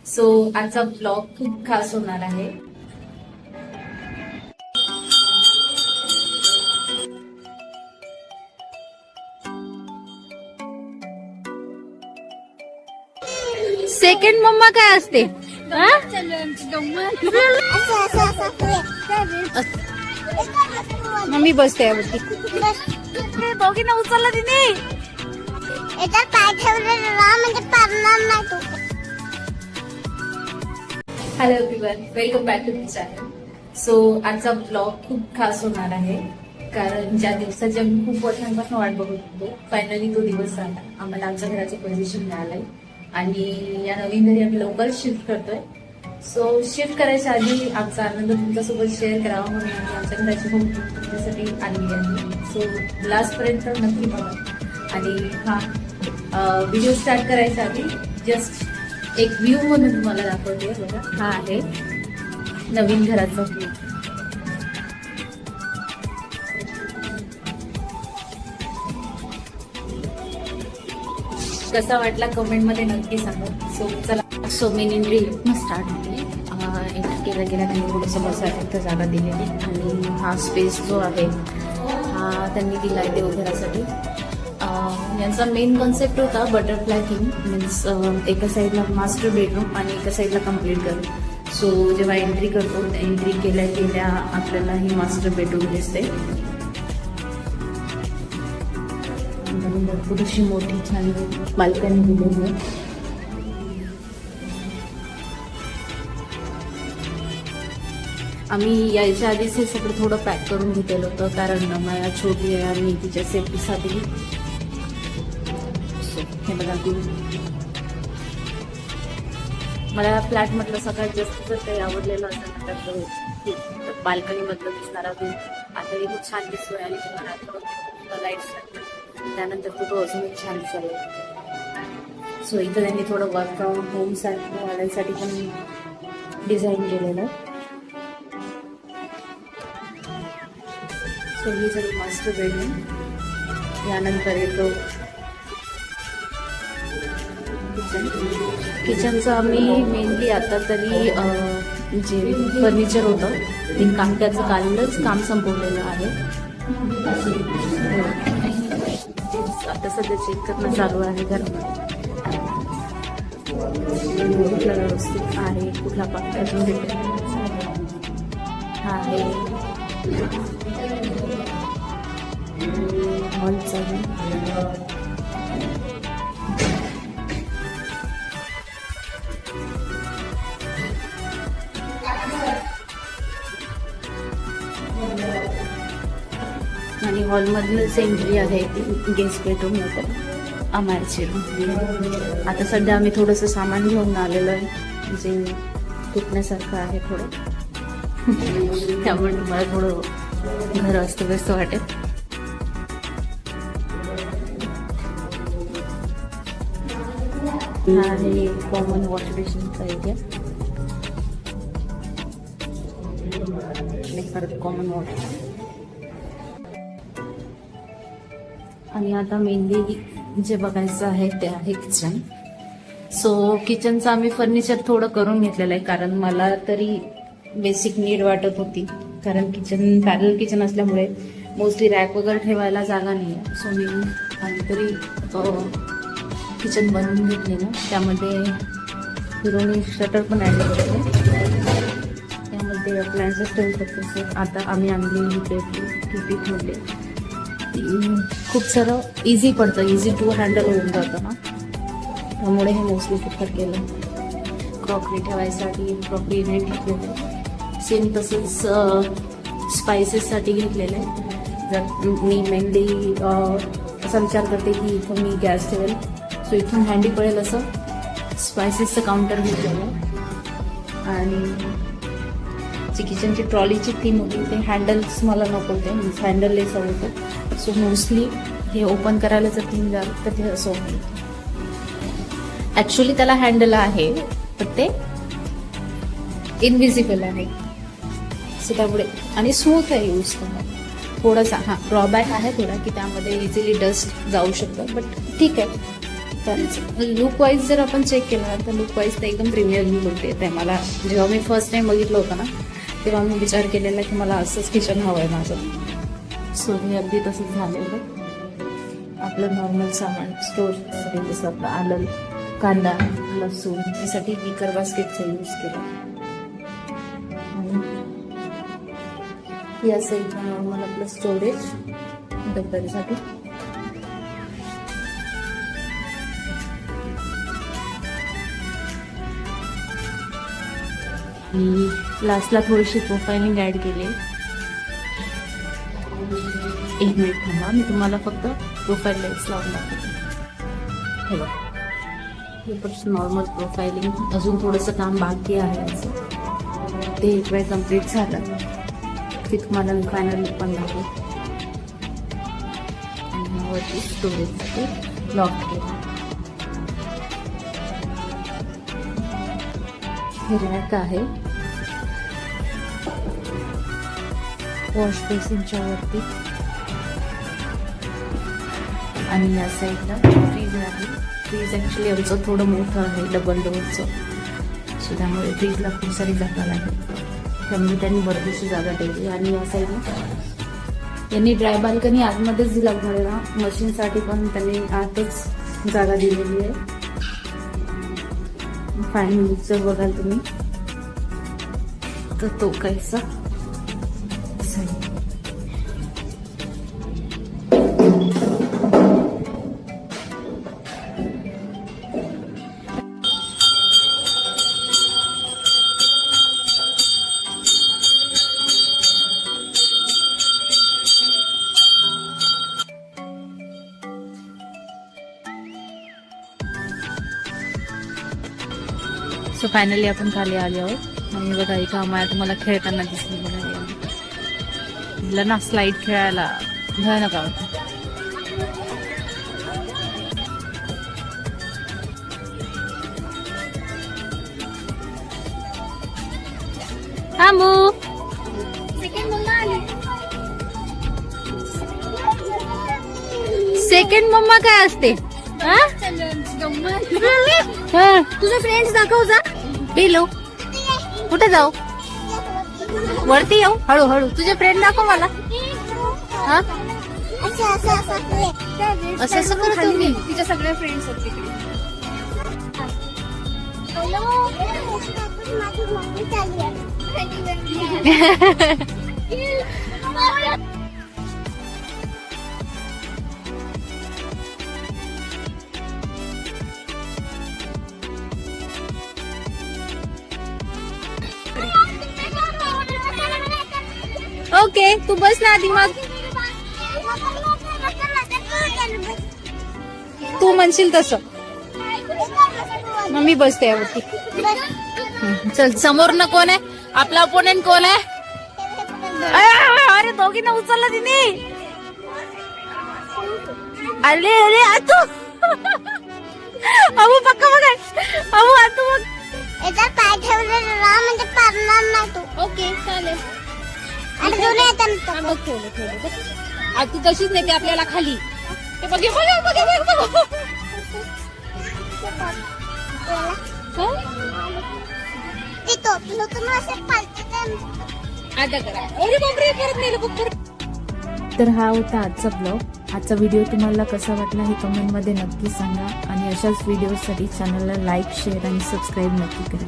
So आजचा blog खूप खास होणार आहे. सेकंड मम्मा काय असते? मम्मी बसते यावरती. दोघींना उचलला तिने. याच्यात पाय ठेवलेला म्हणजे पडणार नाही तू. Hello everyone, welcome back to the channel. So आजचा ब्लॉग खूप खास होणार आहे कारण ज्या दिवसाची आम्ही खूप वर्षांपासून वाट बघत होतो, फायनली तो दिवस आला. आम्हाला आमच्या घराचं पोझिशन मिळालंय आणि या नवीन घरी आम्ही लवकर शिफ्ट करतोय. सो शिफ्ट करायच्या आधी आमचा आनंद तुमच्यासोबत शेअर करावा म्हणून आम्ही आमच्या घराची होम टूर तुमच्यासाठी आणली आहे. सो लास्ट पर्यंत नक्की बघा. आणि हा व्हिडिओ स्टार्ट करायच्या आधी जस्ट एक व्ह्यू म्हणून तुम्हाला दाखवते. बघा, हा आहे नवीन घराचा व्ह्यू. कसा वाटला कमेंटमध्ये नक्की सांगा. सो चला, सो मेन एंट्री स्टार्ट होते. एंटर केल्या गेल्या त्यांनी थोडंसं बसायला इथं जागा दिलेली आणि हा स्पेस जो आहे हा त्यांनी दिला आहे देवघरासाठी. यांचा मेन कॉन्सेप्ट होता बटरफ्लाय थीम, मीन्स एका साईडला मास्टर बेडरूम आणि एका साईडला कम्प्लीट घर. सो जेव्हा एंट्री करतो एंट्री केल्या गेल्या आपल्याला ही मास्टर बेडरूम दिसते. थोडीशी मोठी छान बाल्कनी दिलेली आहे. आम्ही यायच्या आधीच हे सगळं थोडं पॅक करून घेतलेलं होतं कारण माझ्या छोटी आहे आणि तिच्या सेफ्टीसाठी. हे बघा, मला फ्लॅट मधलं सगळ्यात जास्त जर काही आवडलेलं असेल तर बाल्कनी मधलं दिसणारा व्ह्यू आता हे खूप छान दिसतोय आणि तुम्हाला लाईट्स त्यानंतर तो अजून छान दिसायला. सो इथं त्यांनी थोडं वर्क फ्रॉम होम सारखं वाढायसाठी पण डिझाईन केलेलं आहे. सो ही झाली मास्टर बेडरूम. यानंतर येतो किचनचं. आम्ही मेनली आता तरी जे फर्निचर होतं ते कामट्याचं कालच काम संपवलेलं आहे. आता सध्या चेक करणं चालू आहे घरामध्ये कुठला व्यवस्थित आहे, कुठला पाक अजून हा आहे हॉलचा. आणि हॉलमधूनच एंट्री आहे गेस्ट बेडरूम होतं आम्हाची रूम. आता सध्या आम्ही थोडंसं सामान घेऊन आलेलो आहे जे तुटण्यासारखं आहे थोडं, त्यामुळे तुम्हाला थोडं घर अस्तव्यस्त वाटेल. हा आहे कॉमन वॉश बेसिनचा एरिया. परत कॉमन वॉश. आणि आता मेनली जे बघायचं आहे ते आहे किचन. सो किचनचं आम्ही फर्निचर थोडं करून घेतलेलं आहे कारण मला तरी बेसिक नीड वाटत होती कारण किचन पॅरल किचन असल्यामुळे मोस्टली रॅक वगैरे ठेवायला जागा नाही आहे. सो मी तरी किचन बनवून घेतलेलं. त्यामध्ये हिरोनी शटर पण ॲड केलेलं. त्यामध्ये अप्लायन्सेस ठेवू शकतो. सो आता आम्ही आणली ही ठेवले. खूप सारं इझी पडतं, इझी टू हँडल होऊन जातं ना, त्यामुळे हे मोस्टली प्रिफर केलं. क्रॉकरी ठेवायसाठी क्रॉकरी नेट घेतलेलं. सेम तसंच स्पायसेससाठी घेतलेलं आहे. जर मी मेनली असा विचार करते की इथं मी गॅस ठेवेल सो इथून हँडी पडेल असं स्पायसेसचं काउंटर घेतलेलं. आणि जी किचनची ट्रॉलीची थीम होती ते हँडल्स मला नको होते, मीन्स हँडललेस हवं होतं. सो मोस्टली हे ओपन करायला जर थीम झालं तर ते असं होतं. ॲक्च्युली त्याला हँडल आहे पण ते इनव्हिजिबल आहे. सो त्यामुळे आणि स्मूथ आहे यूज करणं. थोडासा ड्रॉबॅक आहे थोडा की त्यामध्ये इझिली डस्ट जाऊ शकतं, बट ठीक आहे. त्यांचं लुक वाईज जर आपण चेक केलं ना तर लुक वाईज तर एकदम प्रीमियम लुक येत आहे मला. जेव्हा मी फर्स्ट टाइम बघितलं होतं ना तेव्हा मी विचार केलेला की मला असंच किचन हवं आहे माझं. सो मी अगदी तसंच झालेलं. आपलं नॉर्मल सामान स्टोअरसाठी जसं आपलं आलं, कांदा, लसूण यासाठी विकर बास्केटचा यूज केला. आणि या साईडला नॉर्मल आपलं स्टोरेज डब्यासाठी. आणि लास्टला थोडीशी प्रोफायलिंग ऍड केली. एक मिनिट थांबा, मी तुम्हाला फक्त प्रोफाईल लाईट्स लावून दाखवते. हे बघा, हे पण नॉर्मल प्रोफायलिंग. अजून थोडंसं काम बाकी आहे असं. ते एक वेळ कम्प्लीट झालं की तुम्हाला मी फायनल लुक पण दाखवते. आणि ह्यावरती स्टोरेजसाठी लॉक केलं. हे रॅक आहे वॉश बेसिनच्या वरती. आणि या साईडला फ्रीज आहे. फ्रीज ॲक्च्युली आमचं थोडं मोठं आहे, डबल डोअरचं. सो त्यामुळे फ्रीजला खूप सारी जागा लागेल, त्यामुळे त्यांनी भरपूरशी जागा ठेवली. आणि या साईडला यांनी ड्राय बाल्कनी आतमध्येच दिला ना, मशीनसाठी पण त्यांनी आतच जागा दिलेली आहे. फायनल लुक जर बघाल तुम्ही तर तो कैसा सो फायनली आपण खाली आले आहोत. आणि बघा इथं आम्हाला तुम्हाला खेळताना दिसली बघा ना, स्लाईड खेळायला भयानक आवडतं. थांबू. सेकंड मम्मा काय असते? तुझे फ्रेंड्स दाखव जा. बेलो कुठे जाऊ? वरती येऊ हळूहळू. तुझे फ्रेंड दाखव मला. हा असं असं करतो मी. तिच्या सगळ्या फ्रेंड्स आहेत तिकडे. ओके तू बस ना आधी, मग तू म्हणशील तसं मग मी बसते यावरती. चल, समोर न कोण आहे? आपला अपोनेंट कोण आहे? अरे दोघींना उचलला तिने. अरे अरे आतू अबू पक्का बघाय. अबू आतू बघ. याच्यात पाय ठेवलेलं राहा म्हणजे पडणार नाही तू. ओके चालेल. आणि घेऊन येताना बघ ठेवलं ठेवलं बघ. आज तू तशीच नेते आपल्याला खाली. ते बघ बघ बघ बघ. ते टोपलं तुम्ही असे पालते आता करा. अरे बापरे, परत नेलं बघ. तर हा होता आजचा ब्लॉग. आजचा व्हिडिओ तुम्हाला कसा वाटला हे कमेंटमध्ये नक्की सांगा. आणि अशाच व्हिडिओसाठी चॅनलला लाईक, शेअर आणि सबस्क्राईब नक्की करा.